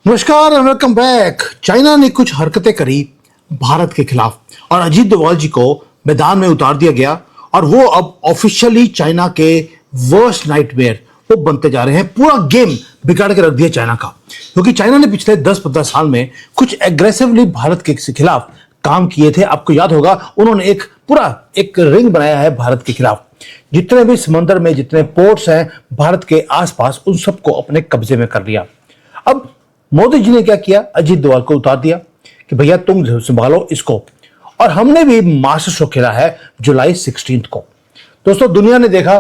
नमस्कार and welcome back. China ने कुछ हरकतें करी भारत के खिलाफ और अजीत डोभाल जी को मैदान में उतार दिया गया और वो अब ऑफिशियली चाइना के वर्स्ट नाइटमेयर वो बनते जा रहे हैं। पूरा गेम बिगाड़ के रख दिया चाइना का, क्योंकि चाइना ने पिछले 10-15 साल में कुछ एग्रेसिवली भारत के खिलाफ काम किए थे। आपको याद होगा, उन्होंने एक रिंग बनाया है भारत के खिलाफ। जितने भी समंदर में जितने पोर्ट्स हैं भारत के आसपास, उन सबको अपने कब्जे में कर लिया। अब मोदी जी ने क्या किया, अजीत डोभाल को उतार दिया कि भैया तुम संभालो इसको। और हमने भी मास्टर शो खेला है जुलाई 16 को। दोस्तों, दुनिया ने देखा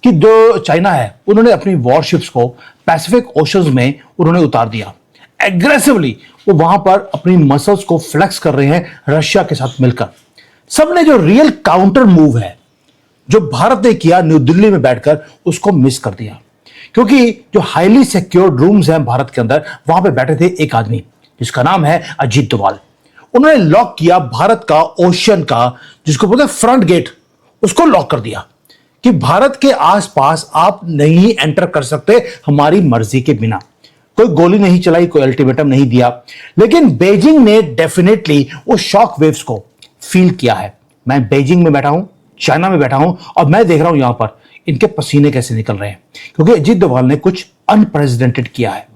कि जो चाइना है उन्होंने अपनी वॉरशिप्स को पैसिफिक ओशंस में उन्होंने उतार दिया। एग्रेसिवली वो वहां पर अपनी मसल्स को फ्लेक्स कर रहे हैं रशिया के साथ मिलकर। सबने जो रियल काउंटर मूव है जो भारत ने किया न्यू दिल्ली में बैठकर, उसको मिस कर दिया। क्योंकि जो हाईली सिक्योर्ड रूम्स हैं भारत के अंदर, वहां पे बैठे थे एक आदमी जिसका नाम है अजीत डोभाल। उन्होंने लॉक किया भारत का ओशन का, जिसको बोलते हैं फ्रंट गेट, उसको लॉक कर दिया कि भारत के आसपास आप नहीं एंटर कर सकते हमारी मर्जी के बिना। कोई गोली नहीं चलाई, कोई अल्टीमेटम नहीं दिया। लेकिन बीजिंग ने डेफिनेटली वो शॉक वेव्स को फील किया है। मैं बीजिंग में बैठा हूं, चाइना में बैठा हूं, और मैं देख रहा हूं यहां पर इनके पसीने कैसे निकल रहे हैं, क्योंकि अजीत डोभाल ने कुछ अनप्रेसिडेंटेड किया है।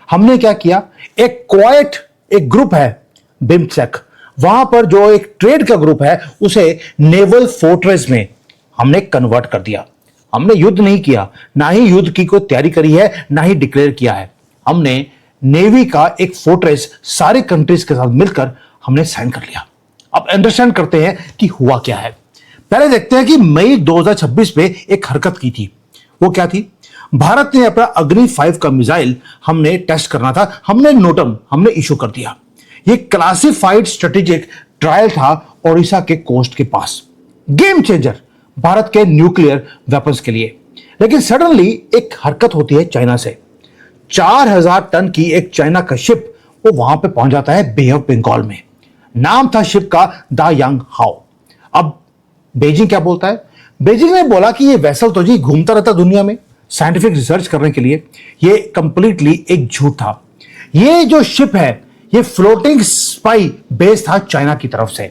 हमने क्या किया, एक ग्रुप है बिम्स्टेक, वहां पर जो एक ट्रेड का ग्रुप है उसे नेवल फोर्ट्रेस में हमने कन्वर्ट कर दिया। हमने युद्ध नहीं किया, ना ही युद्ध की कोई तैयारी करी है, ना ही डिक्लेयर किया है। हमने नेवी का एक फोर्ट्रेस सारी कंट्रीज के साथ मिलकर हमने साइन कर लिया। अब अंडरस्टैंड करते हैं कि हुआ क्या है। पहले देखते हैं कि मई 2026 में एक हरकत की थी। वो क्या थी? भारत ने अपना अग्नि 5 का मिसाइल हमने टेस्ट करना था, हमने नोटम हमने इशू कर दिया। ये क्लासिफाइड स्ट्रेटेजिक ट्रायल था ओडिशा के कोस्ट के पास। गेम चेंजर भारत के न्यूक्लियर वेपन्स के लिए। लेकिन सडनली एक हरकत होती है चाइना से। 4000 टन की एक चाइना का शिप वो वहां पे पहुंच जाता है बे ऑफ बंगाल में। नाम था शिप का दा यांग हाओ। अब बीजिंग क्या बोलता है? बीजिंग ने बोला कि ये वेसल तो जी घूमता रहता दुनिया में साइंटिफिक रिसर्च करने के लिए। ये कंप्लीटली एक झूठ था। ये जो शिप है ये फ्लोटिंग स्पाई बेस था चाइना की तरफ से।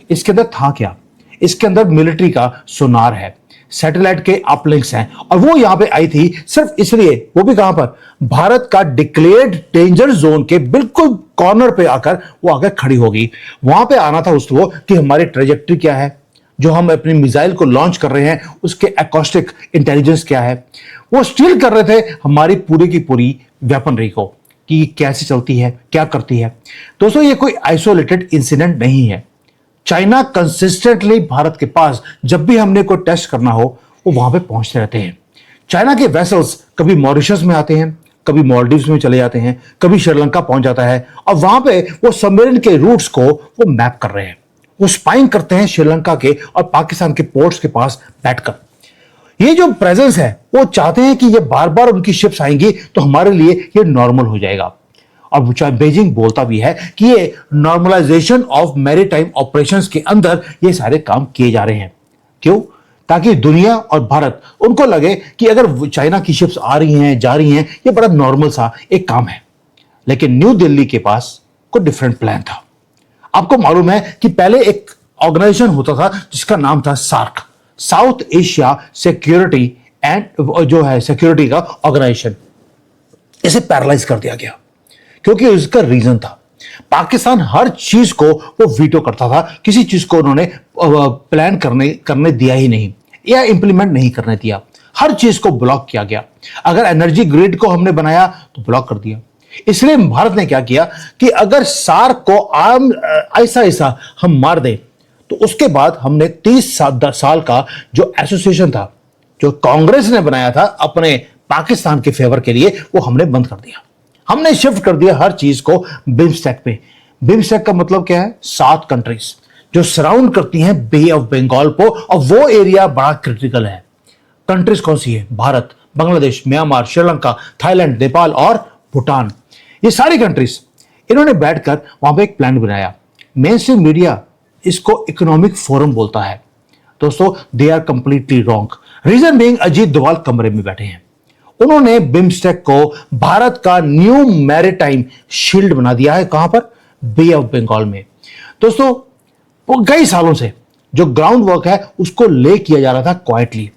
इसके अंदर था क्या? इसके अंदर मिलिट्री का सोनार है, सैटेलाइट के अपलिंक्स हैं, और वो यहां पे आई थी सिर्फ इसलिए, वो भी कहां पर, भारत का डिक्लेयर्ड डेंजर जोन के बिल्कुल कॉर्नर पे आकर वो आकर खड़ी होगी। वहां पे आना था उसको कि हमारी ट्रेजेक्ट्री क्या है, जो हम अपनी मिसाइल को लॉन्च कर रहे हैं उसके एकॉस्टिक इंटेलिजेंस क्या है। वो स्टील कर रहे थे हमारी पूरी की पूरी वेपनरी को कि कैसे चलती है, क्या करती है। दोस्तों, ये कोई आइसोलेटेड इंसिडेंट नहीं है। चाइना कंसिस्टेंटली भारत के पास जब भी हमने कोई टेस्ट करना हो वो वहां पे पहुंचते रहते हैं। चाइना के वेसल्स कभी मॉरिशस में आते हैं, कभी मालदीव्स में चले जाते हैं, कभी श्रीलंका पहुंच जाता है, और वहां पे वो सबमरीन के रूट्स को वो मैप कर रहे हैं। वो स्पाइंग करते हैं श्रीलंका के और पाकिस्तान के पोर्ट्स के पास बैठकर। ये जो प्रेजेंस है वो चाहते हैं कि ये बार बार उनकी शिप्स आएंगी तो हमारे लिए ये नॉर्मल हो जाएगा। और चाहे बीजिंग बोलता भी है कि ये नॉर्मलाइजेशन ऑफ मैरीटाइम ऑपरेशंस के अंदर ये सारे काम किए जा रहे हैं। क्यों? ताकि दुनिया और भारत उनको लगे कि अगर चाइना की शिप्स आ रही हैं, जा रही हैं, ये बड़ा नॉर्मल सा एक काम है। लेकिन न्यू दिल्ली के पास कोई डिफरेंट प्लान था। आपको मालूम है कि पहले एक ऑर्गेनाइजेशन होता था जिसका नाम था SAARC, South Asia security and जो है सिक्योरिटी का ऑर्गेनाइजेशन। इसे पैरालाइज कर दिया गया क्योंकि उसका रीजन था, पाकिस्तान हर चीज को वो वीटो करता था। किसी चीज को उन्होंने प्लान करने दिया ही नहीं या इंप्लीमेंट नहीं करने दिया। हर चीज को ब्लॉक किया गया। अगर एनर्जी ग्रिड को हमने बनाया तो ब्लॉक कर दिया। इसलिए भारत ने क्या किया कि अगर सार्क को ऐसा ऐसा हम मार दें तो उसके बाद हमने 30 साल का जो एसोसिएशन था, जो कांग्रेस ने बनाया था अपने पाकिस्तान के फेवर के लिए, वो हमने बंद कर दिया। हमने शिफ्ट कर दिया हर चीज को बिम्स्टेक पे। बिम्स्टेक का मतलब क्या है? 7 कंट्रीज जो सराउंड करती हैं बे ऑफ बंगाल को, और वो एरिया बड़ा क्रिटिकल है। कंट्रीज कौन सी है? भारत, बांग्लादेश, म्यांमार, श्रीलंका, थाईलैंड, नेपाल और भूटान। ये सारी कंट्रीज इन्होंने बैठकर वहां पे एक प्लान बनाया। मेन स्ट्रीम मीडिया इसको इकोनॉमिक फोरम बोलता है। दोस्तों, they are completely wrong. Reason being Ajit Doval कमरे में बैठे हैं, उन्होंने बिम्स्टेक को भारत का न्यू मैरीटाइम शील्ड बना दिया है। कहां पर? बे ऑफ बंगाल में। दोस्तों, वो कई सालों से जो ग्राउंड वर्क है उसको ले किया जा रहा था क्वाइटली,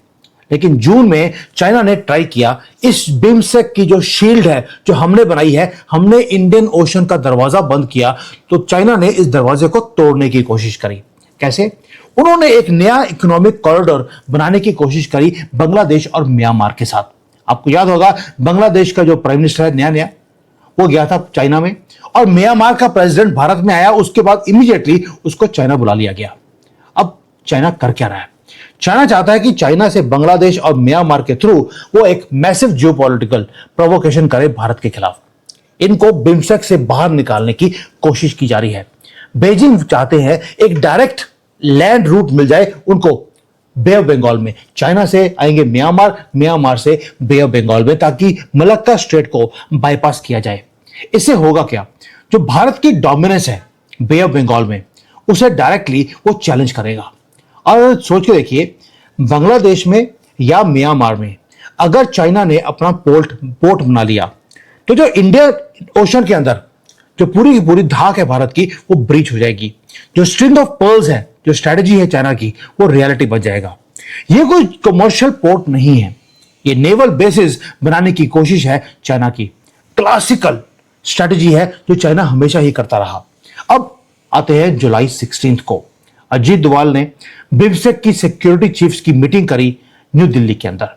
लेकिन जून में चाइना ने ट्राई किया। इस बिम्स्टेक की जो शील्ड है जो हमने बनाई है, हमने इंडियन ओशन का दरवाजा बंद किया, तो चाइना ने इस दरवाजे को तोड़ने की कोशिश करी। कैसे? उन्होंने एक नया इकोनॉमिक कॉरिडोर बनाने की कोशिश करी बांग्लादेश और म्यांमार के साथ। आपको याद होगा, बांग्लादेश का जो प्राइम मिनिस्टर है नया वो गया था चाइना में, और म्यांमार का प्रेसिडेंट भारत में आया। उसके बाद इमीडिएटली उसको चाइना बुला लिया गया। अब चाइना कर क्या रहा है? चाइना चाहता है कि चाइना से बांग्लादेश और म्यांमार के थ्रू वो एक मैसिव जियोपॉलिटिकल प्रोवोकेशन करे भारत के खिलाफ। इनको बिम्स्टेक से बाहर निकालने की कोशिश की जा रही है। बेजिंग चाहते हैं एक डायरेक्ट लैंड रूट मिल जाए उनको बे ऑफ बंगाल में। चाइना से आएंगे म्यांमार, म्यांमार से बे ऑफ बंगाल में, ताकि मलक्का स्ट्रेट को बाईपास किया जाए। इससे होगा क्या? जो भारत की डोमिनेंस है बे ऑफ बंगाल में, उसे डायरेक्टली वो चैलेंज करेगा। और सोच के देखिए, बांग्लादेश में या म्यांमार में अगर चाइना ने अपना पोर्ट बना लिया, तो जो इंडियन ओशन के अंदर जो पूरी की पूरी धाक है भारत की, वो ब्रीच हो जाएगी। जो स्ट्रिंग ऑफ पर्ल्स है, जो स्ट्रेटेजी है चाइना की, वो रियलिटी बन जाएगा। ये कोई कमर्शियल पोर्ट नहीं है, ये नेवल बेसिस बनाने की कोशिश है चाइना की। क्लासिकल स्ट्रेटेजी है जो चाइना हमेशा ही करता रहा। अब आते हैं जुलाई 16 को, अजीत डोभाल ने बिम्स्टेक की सिक्योरिटी चीफ्स की मीटिंग करी न्यू दिल्ली के अंदर।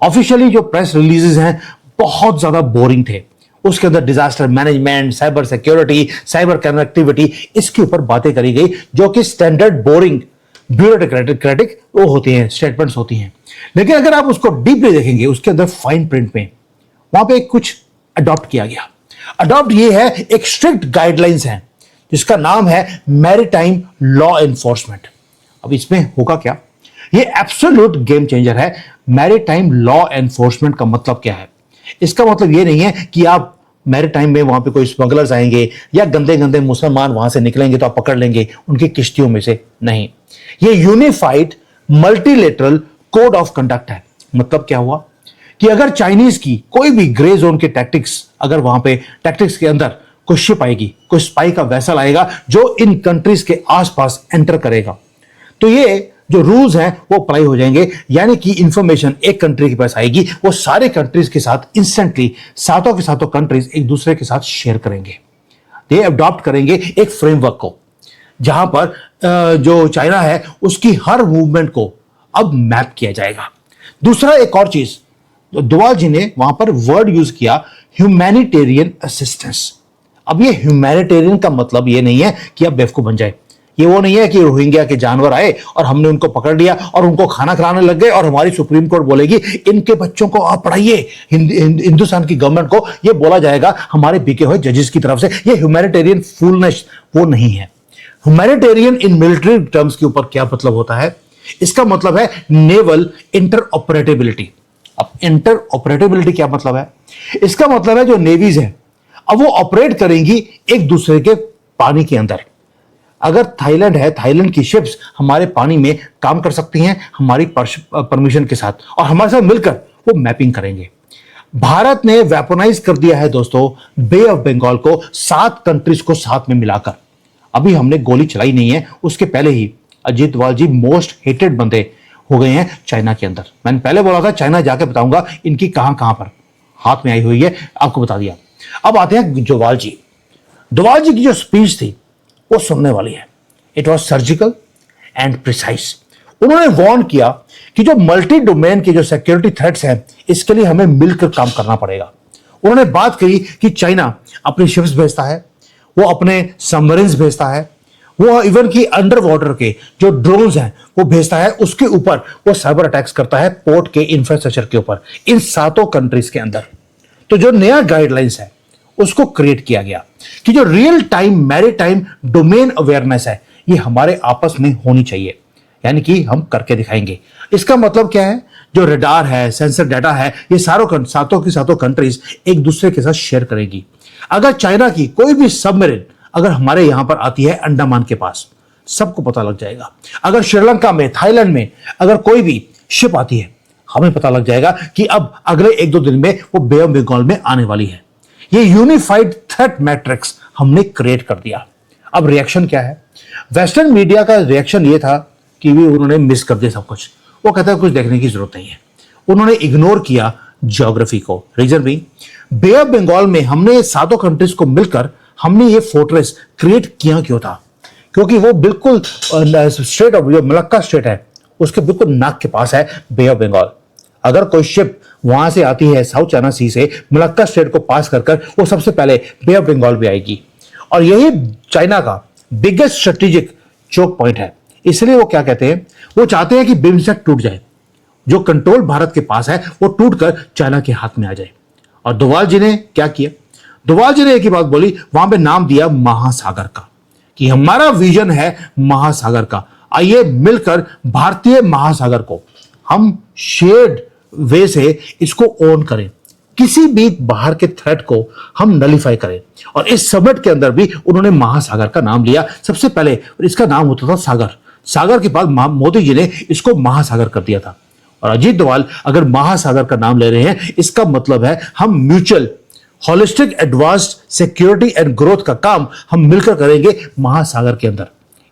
ऑफिशियली जो प्रेस रिलीजेस हैं बहुत ज्यादा बोरिंग थे। उसके अंदर disaster management, cyber security, cyber connectivity, इसके ऊपर बातें करी गई, जो कि स्टैंडर्ड बोरिंग ब्यूरोक्रेटिक वो होती हैं, स्टेटमेंट्स होती हैं। लेकिन अगर आप उसको डीपली देखेंगे, उसके अंदर फाइन प्रिंट में वहां पे कुछ अडॉप्ट किया गया। अडॉप्ट ये है, एक स्ट्रिक्ट गाइडलाइंस है जिसका नाम है मैरीटाइम लॉ एनफोर्समेंट। अब इसमें होगा क्या? ये एब्सोल्यूट गेम चेंजर है। मैरीटाइम लॉ एनफोर्समेंट का मतलब क्या है? इसका मतलब ये नहीं है कि आप मैरीटाइम में वहां पे कोई स्मगलर्स आएंगे या गंदे गंदे मुसलमान वहां से निकलेंगे तो आप पकड़ लेंगे उनकी किश्तियों में से। नहीं, ये unified multilateral code of conduct है। मतलब क्या हुआ कि अगर चाइनीज की कोई भी ग्रे जोन के टैक्टिक्स, अगर वहां पे टैक्टिक्स के अंदर कोई शिप आएगी, कोई स्पाई का वेसल आएगा जो इन कंट्रीज के आसपास एंटर करेगा, तो ये जो रूल्स हैं वो अप्लाई हो जाएंगे। यानी कि इंफॉर्मेशन एक कंट्री के पास आएगी, वो सारे कंट्रीज के साथ इंस्टेंटली सातों के सातों कंट्रीज एक दूसरे के साथ शेयर करेंगे। ये अडॉप्ट करेंगे एक फ्रेमवर्क को, जहां पर जो चाइना है उसकी हर मूवमेंट को अब मैप किया जाएगा। दूसरा एक और चीज, डोभाल जी ने वहां पर वर्ड यूज किया, ह्यूमैनिटेरियन असिस्टेंस। अब ये ह्यूमैनिटेरियन का मतलब ये नहीं है कि आप बेवकूफ बन जाए। ये वो नहीं है कि रोहिंग्या के जानवर आए और हमने उनको पकड़ लिया और उनको खाना खिलाने लग गए और हमारी सुप्रीम कोर्ट बोलेगी इनके बच्चों को आप पढ़ाइए। हिंदुस्तान की गवर्नमेंट को ये बोला जाएगा हमारे बिके हुए जजेस की तरफ से। ये ह्यूमैनिटेरियन फूलनेस वो नहीं है। ह्यूमैनिटेरियन इन मिलिट्री टर्म्स के ऊपर क्या मतलब होता है? इसका मतलब है नेवल इंटर ऑपरेटेबिलिटी। अब इंटर ऑपरेटेबिलिटी क्या मतलब है? इसका मतलब है जो नेवीज है अब वो ऑपरेट करेंगी एक दूसरे के पानी के अंदर। अगर थाईलैंड है, थाईलैंड की शिप्स हमारे पानी में काम कर सकती हैं हमारी परमिशन के साथ, और हमारे साथ मिलकर वो मैपिंग करेंगे। भारत ने वेपनाइज कर दिया है दोस्तों बे ऑफ बंगाल को 7 कंट्रीज को साथ में मिलाकर। अभी हमने गोली चलाई नहीं है, उसके पहले ही अजीत डोभाल जी मोस्ट हेटेड बंदे हो गए हैं चाइना के अंदर। मैंने पहले बोला था चाइना जाके बताऊंगा इनकी कहां कहां पर हाथ में आई हुई है, आपको बता दिया। अब आते हैं डोभाल जी। डोभाल जी की जो स्पीच थी वो सुनने वाली है। It was surgical and precise. उन्होंने वार्न किया कि जो मल्टी डोमेन के जो सिक्योरिटी थ्रेट्स हैं इसके लिए हमें मिलकर काम करना पड़ेगा। उन्होंने बात कही कि चाइना अपनी शिप्स भेजता है, वो अपने सबमरीन्स भेजता है, वो इवन की अंडर वाटर के जो ड्रोन्स हैं वो भेजता है, उसके ऊपर वो साइबर अटैक्स करता है पोर्ट के इंफ्रास्ट्रक्चर के ऊपर, इन 7 कंट्रीज के अंदर। तो जो नया गाइडलाइंस है उसको क्रिएट किया गया कि जो real time maritime domain awareness है ये हमारे आपस में होनी चाहिए, यानी कि हम करके दिखाएंगे। इसका मतलब क्या है? जो रडार है, सेंसर डाटा है, ये सातों की सातों कंट्रीज एक दूसरे के साथ शेयर करेगी। अगर चाइना की कोई भी सबमरीन अगर हमारे यहां पर आती है अंडमान के पास, सबको पता लग जाएगा। अगर श्रीलंका में, थाईलैंड में अगर कोई भी शिप आती है हमें पता लग जाएगा कि अब अगले 1-2 दिन में वो बे ऑफ बंगाल में आने वाली है। ये यूनिफाइड थ्रेट मैट्रिक्स हमने क्रिएट कर दिया। अब रिएक्शन क्या है? वेस्टर्न मीडिया का रिएक्शन ये था कि भी उन्होंने मिस कर दिया सब कुछ। वो कहता है कुछ देखने की जरूरत नहीं है। उन्होंने इग्नोर किया ज्योग्राफी को। रीजन भी बे ऑफ बंगाल में हमने सातों कंट्रीज को मिलकर हमने ये फोर्ट्रेस क्रिएट किया क्यों था? क्योंकि वो बिल्कुल स्ट्रेट ऑफ जो मलक्का स्ट्रेट है उसके बिल्कुल नाक के पास है बे ऑफ बंगाल। अगर कोई शिप वहां से आती है साउथ चाइना सी से मलक्का स्ट्रेट को पास कर वो सबसे पहले बे ऑफ बंगाल भी आएगी। और यही चाइना का बिगेस्ट स्ट्रेटेजिक चोक पॉइंट है। इसलिए वो क्या कहते हैं, वो चाहते हैं कि बिम्स्टेक टूट जाए, जो कंट्रोल भारत के पास है वो टूटकर चाइना के हाथ में आ जाए। और डोवाल जी ने क्या किया? डोवाल जी ने एक ही बात बोली, वहां पे नाम दिया महासागर का, कि हमारा विजन है महासागर का। आइए मिलकर भारतीय महासागर को हम शेयर्ड वे से इसको ओन करें, किसी भी बाहर के थ्रेट को हम नलीफाई करें। और इस समिट के अंदर भी उन्होंने महासागर का नाम लिया। सबसे पहले इसका नाम होता था सागर, सागर के बाद मोदी जी ने इसको महासागर कर दिया था। और अजीत डोवाल अगर महासागर का नाम ले रहे हैं, इसका मतलब है हम mutual holistic advanced security and growth का काम हम मिलकर करेंगे महासागर के अंदर,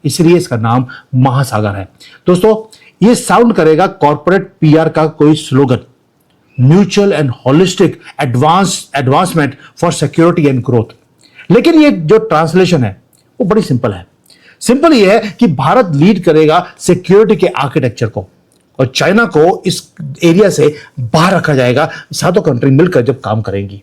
इसलिए इसका नाम महासागर है। दोस्तों, ये साउंड करेगा कॉर्पोरेट पीआर का कोई slogan, mutual and holistic advancement for security and growth. लेकिन ये जो ट्रांसलेशन है वो बड़ी सिंपल है। सिंपल ये है कि भारत लीड करेगा सिक्योरिटी के आर्किटेक्चर को और चाइना को इस एरिया से बाहर रखा जाएगा। सातों कंट्री मिलकर जब काम करेंगी।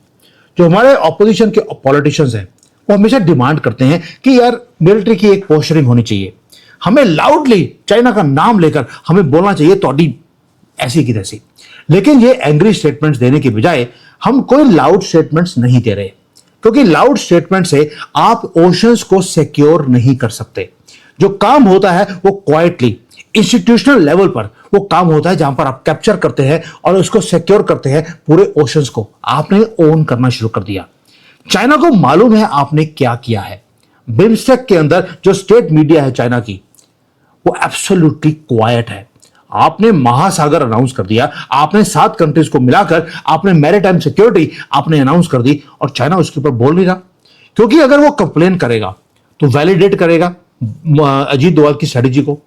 जो हमारे ऑपोजिशन के पॉलिटिशियंस हैं वो हमेशा डिमांड करते हैं कि यार मिलिट्री की एक पोस्चरिंग होनी चाहिए, हमें लाउडली चाइना का नाम लेकर हमें बोलना चाहिए तोड़ी ऐसी की तैसी। लेकिन ये एंग्री स्टेटमेंट्स देने के बजाय हम कोई लाउड स्टेटमेंट्स नहीं दे रहे, क्योंकि लाउड स्टेटमेंट से आप ओशंस को सिक्योर नहीं कर सकते। जो काम होता है वो क्वाइटली इंस्टीट्यूशनल लेवल पर वो काम होता है, जहां पर आप कैप्चर करते हैं और उसको सिक्योर करते हैं पूरे ओशंस को। आपने ओन करना शुरू कर दिया। चाइना को मालूम है आपने क्या किया है। बिम्स्टेक के अंदर जो स्टेट मीडिया है चाइना की वो एब्सोल्युटली क्वाइट है। आपने महासागर अनाउंस कर दिया, आपने 7 कंट्रीज को मिलाकर आपने मैरीटाइम सिक्योरिटी आपने अनाउंस कर दी और चाइना उसके ऊपर बोल नहीं रहा। क्योंकि अगर वो कंप्लेन करेगा तो वैलिडेट करेगा अजीत डोवाल की स्ट्रेटेजी को,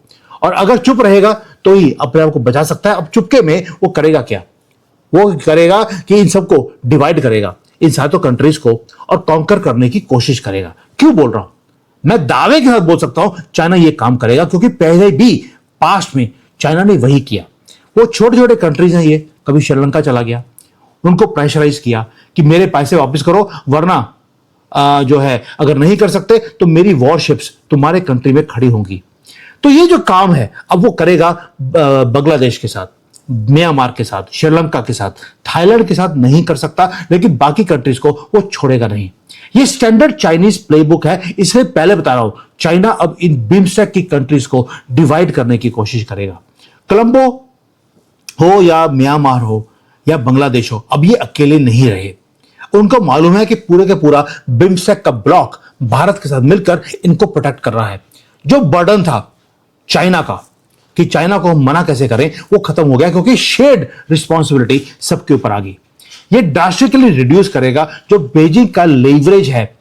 और अगर चुप रहेगा तो ही अपने आप को बचा सकता है। अब चुपके में वो करेगा क्या? वो करेगा कि इन सबको डिवाइड करेगा, इन सातों कंट्रीज को, और कॉन्कर करने की कोशिश करेगा। क्यों बोल रहा हूं? मैं दावे के साथ बोल सकता हूं चाइना ये काम करेगा, क्योंकि पहले भी पास्ट में चाइना ने वही किया। वो छोटे छोटे कंट्रीज हैं, ये कभी श्रीलंका चला गया, उनको प्रेशराइज किया कि मेरे पैसे वापस करो, वरना जो है अगर नहीं कर सकते तो मेरी वॉरशिप्स तुम्हारे कंट्री में खड़ी होंगी। तो ये जो काम है अब वो करेगा बांग्लादेश के साथ, म्यांमार के साथ, श्रीलंका के साथ, थाईलैंड के साथ नहीं कर सकता, लेकिन बाकी कंट्रीज को वो छोड़ेगा नहीं। ये स्टैंडर्ड चाइनीज प्लेबुक है, इसलिए पहले बता रहा हूं चाइना अब इन बिम्स्टेक की कंट्रीज को डिवाइड करने की कोशिश करेगा। कोलंबो हो या म्यांमार हो या बांग्लादेश हो, अब ये अकेले नहीं रहे। उनको मालूम है कि पूरे का पूरा बिम्स्टेक का ब्लॉक भारत के साथ मिलकर इनको प्रोटेक्ट कर रहा है। जो बर्डन था चाइना का कि चाइना को हम मना कैसे करें, वो खत्म हो गया, क्योंकि शेयर्ड रिस्पॉन्सिबिलिटी सबके ऊपर आ गई। ये ड्रास्टिकली रिड्यूस करेगा जो बीजिंग का लेवरेज है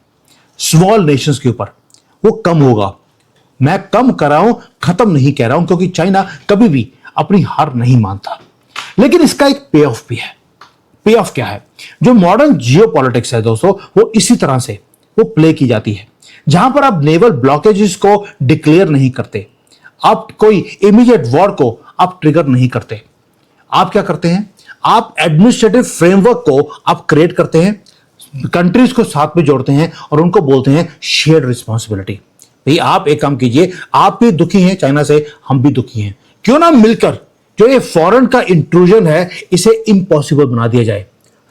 स्मॉल नेशंस के ऊपर, वो कम होगा। मैं कम कर रहा हूं, खत्म नहीं कह रहा हूं, क्योंकि चाइना कभी भी अपनी हार नहीं मानता। लेकिन इसका एक पे ऑफ भी है। पे ऑफ क्या है? जो मॉडर्न जियोपॉलिटिक्स है दोस्तों, वो इसी तरह से वो प्ले की जाती है, जहां पर आप नेवल ब्लॉकेजेस को डिक्लेयर नहीं करते, आप कोई इमीडिएट वॉर को आप ट्रिगर नहीं करते। आप क्या करते हैं? आप एडमिनिस्ट्रेटिव फ्रेमवर्क को आप क्रिएट करते हैं, कंट्रीज को साथ में जोड़ते हैं और उनको बोलते हैं शेयर्ड रिस्पॉन्सिबिलिटी। भाई आप एक काम कीजिए, आप भी दुखी हैं चाइना से, हम भी दुखी हैं, क्यों ना मिलकर जो ये फॉरेन का इंट्रूजन है इसे इम्पॉसिबल बना दिया जाए,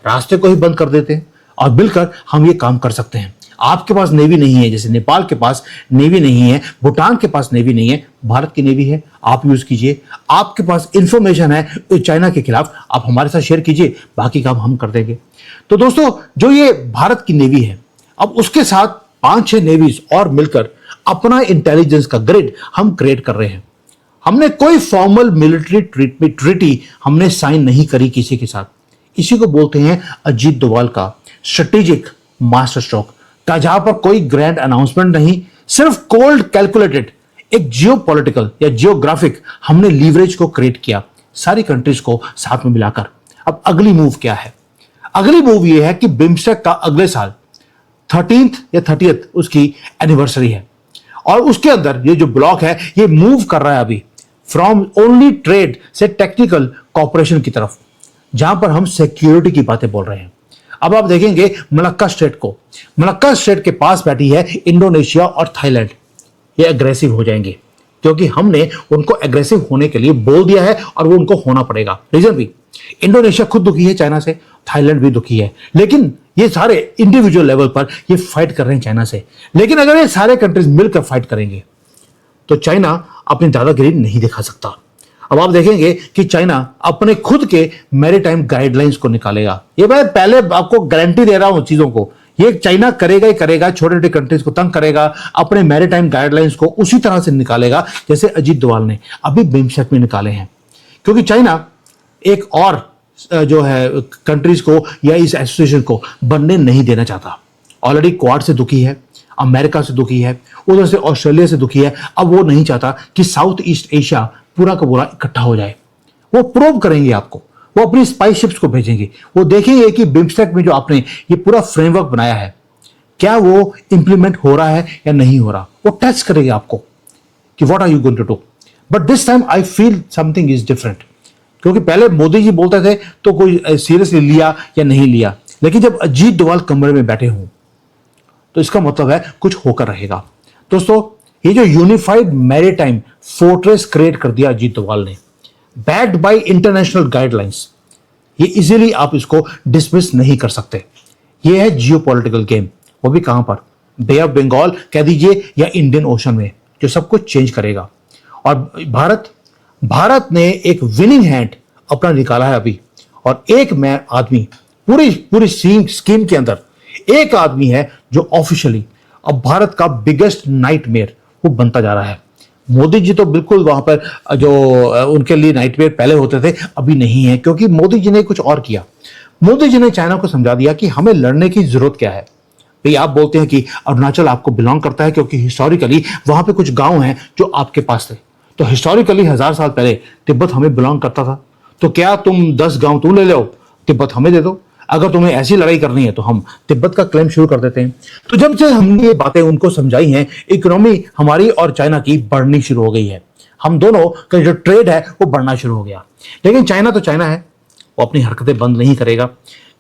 रास्ते को ही बंद कर देते हैं और मिलकर हम ये काम कर सकते हैं। आपके पास नेवी नहीं है, जैसे नेपाल के पास नेवी नहीं है, भूटान के पास नेवी नहीं है, भारत की नेवी है, आप यूज कीजिए। आपके पास इंफॉर्मेशन है चाइना के खिलाफ, आप हमारे साथ शेयर कीजिए, बाकी काम हम कर देंगे। तो दोस्तों, जो ये भारत की नेवी है, अब उसके साथ 5-6 नेवीज और मिलकर अपना इंटेलिजेंस का ग्रिड हम क्रिएट कर रहे हैं। हमने कोई फॉर्मल मिलिट्री ट्रीटी हमने साइन नहीं करी किसी के साथ। इसी को बोलते हैं अजीत डोभाल का स्ट्रेटेजिक मास्टर स्ट्रोक का, जहां पर कोई ग्रैंड अनाउंसमेंट नहीं, सिर्फ कोल्ड कैलकुलेटेड एक जियोपॉलिटिकल या जियोग्राफिक हमने लीवरेज को क्रिएट किया सारी कंट्रीज को साथ में मिलाकर। अब अगली मूव क्या है? अगली मूव ये है कि बिम्स्टेक का अगले साल 13th या 30th उसकी एनिवर्सरी है, और उसके अंदर ये जो ब्लॉक है ये मूव कर रहा है अभी फ्रॉम ओनली ट्रेड से टेक्निकल कॉपरेशन की तरफ, जहां पर हम सिक्योरिटी की बातें बोल रहे हैं। अब आप देखेंगे मलक्का स्ट्रेट को, मलक्का स्ट्रेट के पास बैठी है इंडोनेशिया और थाईलैंड। ये एग्रेसिव हो जाएंगे क्योंकि हमने उनको एग्रेसिव होने के लिए बोल दिया है और वो उनको होना पड़ेगा। रीजन भी, इंडोनेशिया खुद दुखी है चाइना से, थाईलैंड भी दुखी है, लेकिन ये सारे इंडिविजुअल लेवल पर ये फाइट कर रहे हैं चाइना से। लेकिन अगर ये सारे कंट्रीज मिलकर फाइट करेंगे तो चाइना अपनी दादागिरी नहीं दिखा सकता। अब आप देखेंगे कि चाइना अपने खुद के मैरीटाइम गाइडलाइंस को निकालेगा। ये मैं पहले आपको गारंटी दे रहा हूं चीजों को, ये चाइना करेगा ही करेगा, छोटे छोटे कंट्रीज को तंग करेगा, अपने मैरीटाइम गाइडलाइंस को उसी तरह से निकालेगा जैसे अजीत डोभाल ने अभी बिम्स्टेक में निकाले हैं। क्योंकि चाइना एक और जो है कंट्रीज को या इस एसोसिएशन को बनने नहीं देना चाहता। ऑलरेडी क्वाड से दुखी है, अमेरिका से दुखी है, उधर से ऑस्ट्रेलिया से दुखी है। अब वो नहीं चाहता कि साउथ ईस्ट एशिया पूरा का पूरा इकट्ठा हो जाए। वो प्रोब करेंगे आपको, वो अपनी स्पाई शिप्स को भेजेंगे, वो देखेंगे कि बिम्स्टेक में जो आपने ये पूरा फ्रेमवर्क बनाया है क्या वो इंप्लीमेंट हो रहा है या नहीं हो रहा। वो टेस्ट करेंगे आपको कि what are you going to do. But this time I feel something is different, क्योंकि पहले मोदी जी बोलते थे तो कोई सीरियसली लिया या नहीं लिया, लेकिन जब अजीत डोभाल कमरे में बैठे हों तो इसका मतलब है कुछ होकर रहेगा। दोस्तों, ये जो यूनिफाइड मैरीटाइम फोर्ट्रेस क्रिएट कर दिया अजीत डोभाल ने, बैक्ड बाय इंटरनेशनल गाइडलाइंस, ये इजीली आप इसको डिसमिस नहीं कर सकते। ये है जियोपॉलिटिकल गेम, वो भी कहां पर, बे ऑफ बंगाल कह दीजिए या इंडियन ओशन में, जो सब कुछ चेंज करेगा। और भारत ने एक विनिंग हैंड अपना निकाला है अभी, और एक मैं आदमी पूरी स्कीम के अंदर एक आदमी है जो ऑफिशियली अब भारत का बिगेस्ट नाइटमेयर वो बनता जा रहा है। मोदी जी तो बिल्कुल वहां पर जो उनके लिए नाइटमेयर पहले होते थे अभी नहीं है, क्योंकि मोदी जी ने कुछ और किया। मोदी जी ने चाइना को समझा दिया कि हमें लड़ने की जरूरत क्या है। भाई आप बोलते हैं कि अरुणाचल आपको बिलोंग करता है क्योंकि हिस्टोरिकली वहां पे कुछ गांव हैं जो आपके पास थे, तो हिस्टोरिकली 1000 साल पहले तिब्बत हमें बिलोंग करता था, तो क्या तुम 10 गांव तुम ले लो, तिब्बत हमें दे दो। अगर तुम्हें ऐसी लड़ाई करनी है तो हम तिब्बत का क्लेम शुरू कर देते हैं। तो जब से हमने ये बातें उनको समझाई हैं, इकोनॉमी हमारी और चाइना की बढ़नी शुरू हो गई है। हम दोनों का जो ट्रेड है वो बढ़ना शुरू हो गया। लेकिन चाइना तो चाइना है, वो अपनी हरकतें बंद नहीं करेगा,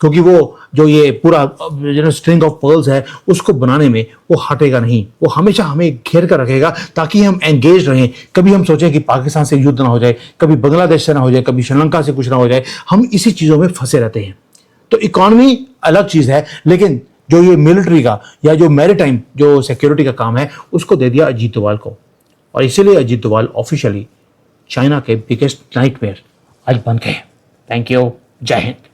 क्योंकि वो जो ये पूरा स्ट्रिंग ऑफ पर्ल्स है उसको बनाने में वो हटेगा नहीं। वो हमेशा हमें घेर कर रखेगा ताकि हम एंगेज रहें। कभी हम सोचें कि पाकिस्तान से युद्ध ना हो जाए, कभी बांग्लादेश से ना हो जाए, कभी श्रीलंका से कुछ ना हो जाए, हम इसी चीजों में फंसे रहते हैं। तो इकोनॉमी अलग चीज है, लेकिन जो ये मिलिट्री का या जो मैरीटाइम जो सिक्योरिटी का काम है उसको दे दिया अजीत डोभाल को, और इसीलिए अजीत डोभाल ऑफिशियली चाइना के बिगेस्ट नाइटमेयर आज बन गए। थैंक यू, जय हिंद।